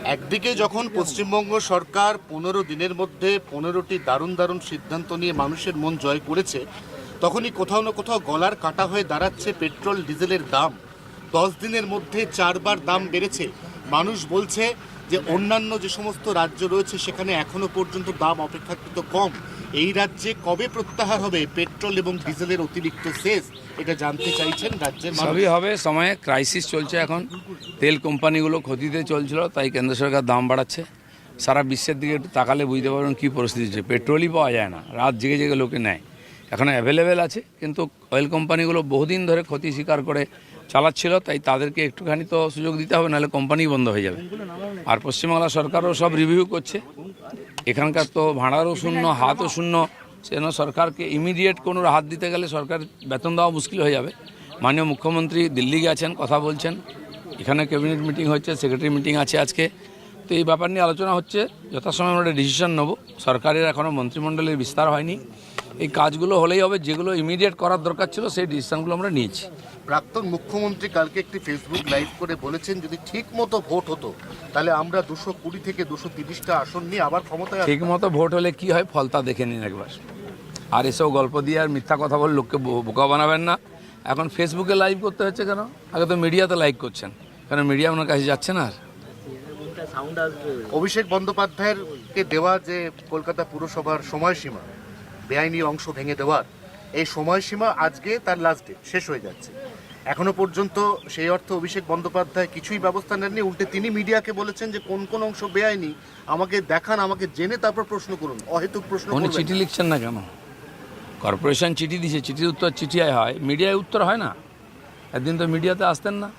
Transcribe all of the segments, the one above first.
একদিকে যখন পশ্চিমবঙ্গ সরকার 15 দিনের মধ্যে 15টি দারুণ দারুণ সিদ্ধান্ত নিয়ে মানুষের মন জয় করেছে, তখনই কোথাও না কোথাও গলার কাটা হয়ে দাঁড়াচ্ছে পেট্রোল ডিজেলের দাম। 10 দিনের মধ্যে 4 বার দাম বেড়েছে। মানুষ বলছে যে অন্যান্য যে সমস্ত রাজ্য রয়েছে সেখানে এখনো পর্যন্ত দাম অপেক্ষাকৃত কম। এই রাজ্যে কবে প্রত্যাহার হবে পেট্রোল এবং ডিজেলের অতিরিক্ত সেস, এটা জানতে চাইছেন রাজ্যের মানুষ। সবই হবে, সময়ে ক্রাইসিস চলছে। এখন তেল কোম্পানিগুলো ক্ষতিতে চলছিল, তাই কেন্দ্র সরকার দাম বাড়াচ্ছে। সারা বিশ্বের দিকে একটু তাকালে বুঝতে পারবেন কী পরিস্থিতি হচ্ছে। পেট্রোলই পাওয়া যায় না, রাত জেগে জেগে লোকে নেয়। এখন অ্যাভেলেবেল আছে, কিন্তু অয়েল কোম্পানিগুলো বহুদিন ধরে ক্ষতি স্বীকার করে চালাচ্ছিল, তাই তাদেরকে একটুখানি তো সুযোগ দিতে হবে, নাহলে কোম্পানি বন্ধ হয়ে যাবে। আর পশ্চিমবাংলা সরকারও সব রিভিউ করছে। এখানকার তো ভাড়ারও শূন্য, হাতও শূন্য। সেজন্য সরকারকে ইমিডিয়েট কোনো হাত দিতে গেলে সরকার বেতন দেওয়া মুশকিল হয়ে যাবে। মাননীয় মুখ্যমন্ত্রী দিল্লি গেছেন, কথা বলছেন। এখানে ক্যাবিনেট মিটিং হচ্ছে, সেক্রেটারি মিটিং আছে আজকে। তো এই ব্যাপার নিয়ে আলোচনা হচ্ছে। যথাসময় আমরা ডিসিশন নেব। সরকারের এখনও মন্ত্রিমণ্ডলের বিস্তার হয়নি। এই কাজগুলো হলেই হবে, যেগুলো ইমিডিয়েট করার দরকার ছিল সেই ডিসিশনগুলো আমরা নিয়েছি। প্রাক্তন মুখ্যমন্ত্রী কালকে একটি ফেসবুক লাইভ করে বলেছেন, যদি ঠিক মতো ভোট হতো তাহলে আমরা 220 থেকে 230টা আসন নিয়ে আবার ক্ষমতায় ঠিক মতো ভোট হলে কি হয় ফল তা দেখে নিন একবার। আর এসব গল্প দিয়ে আর মিথ্যা কথা বলে লোককে বোকা বানাবেন না। এখন ফেসবুকে লাইভ করতে হচ্ছে কেন? আগে তো মিডিয়াতে লাইভ করছেন, কারণ মিডিয়া আপনার কাছে যাচ্ছে না। আর অভিষেক বন্দ্যোপাধ্যায়ের কে দেওয়া যে কলকাতা পুরসভার সময়সীমা, বেআইনি অংশ ভেঙে দেওয়ার এই সময়সীমা আজকে তার লাস্ট ডেট শেষ হয়ে যাচ্ছে। এখনো পর্যন্ত সেই অর্থে অভিষেক বন্দ্যোপাধ্যায় কিছুই ব্যবস্থা নেননি। উল্টে তিনি মিডিয়াকে বলেছেন যে কোন কোন অংশ বেআইনি আমাকে দেখান, আমাকে জেনে তারপর প্রশ্ন করুন, অহেতুক প্রশ্ন উনি করবেন চিঠি না। লিখছেন না কেন? কর্পোরেশন চিঠি দিয়েছে, চিঠির উত্তর চিঠিয়ায় হয়, মিডিয়ায় উত্তর হয় না। একদিন তো মিডিয়াতে আসতেন না,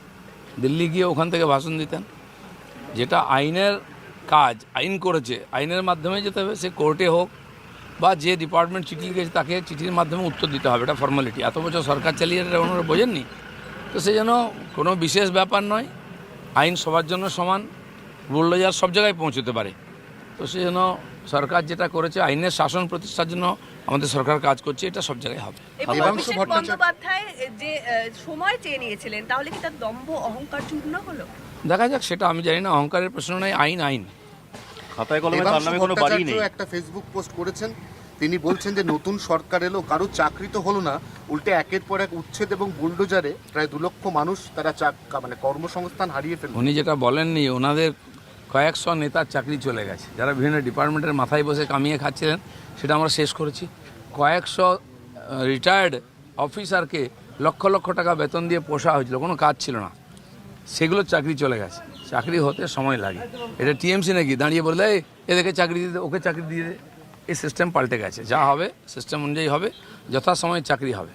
দিল্লি গিয়ে ওখান থেকে ভাষণ দিতেন। যেটা আইনের কাজ, আইন করেছে, আইনের মাধ্যমে যেতে হবে। সে কোর্টে হোক বা যে ডিপার্টমেন্ট চিঠি লিখেছে তাকে চিঠির মাধ্যমে উত্তর দিতে হবে। এটা ফর্মালিটি। এত বছর সরকার চালিয়ে এটা ওনারা বোঝেননি। তো সেই জন্য কোনো বিশেষ ব্যাপার নয়। আইন সবার জন্য সমান, বুলডোজার সব জায়গায় পৌঁছতে পারে। তো সেই জন্য সরকার যেটা করেছে, আইনের শাসন প্রতিষ্ঠার জন্য আমাদের সরকার কাজ করছে, এটা সব জায়গায় হবে। দেবাংশু ভট্টাচার্য বন্দ্যোপাধ্যায় যে সময় চেয়ে নিয়েছিলেন, তাহলে কি তার দম্ভ অহংকার চূর্ণ হলো? দেখা যাক, সেটা আমি জানি না। অহংকারের প্রশ্ন নাই, আইন আইন। খাতায় কলমে তার দেবাংশু নামে কোনো বাড়ি নেই। ভট্টাচার্য একটা ফেসবুক পোস্ট করেছেন। তিনি বলছেন যে নতুন সরকার এলো, কারো চাকরি তো হলো না, উল্টে একের পর এক উচ্ছেদ এবং বুলডোজারে প্রায় 2 লক্ষ মানুষ তারা কর্মসংস্থান হারিয়ে ফেলল। উনি যেটা বলেননি, ওনাদের কয়েকশো নেতার চাকরি চলে গেছে, যারা বিভিন্ন ডিপার্টমেন্টের মাথায় বসে কামিয়ে খাচ্ছিলেন। সেটা আমরা শেষ করেছি। কয়েকশো রিটায়ার্ড অফিসারকে লক্ষ লক্ষ টাকা বেতন দিয়ে পোষা হয়েছিল, কোনো কাজ ছিল না, সেগুলো চাকরি চলে গেছে। চাকরি হতে সময় লাগে। এটা টিএমসি নাকি দাঁড়িয়ে বললে এদেরকে চাকরি দিতে, ওকে চাকরি দিয়ে দে। এই সিস্টেম পাল্টে গেছে। যা হবে সিস্টেম অনুযায়ী হবে, যথাসময়ে চাকরি হবে।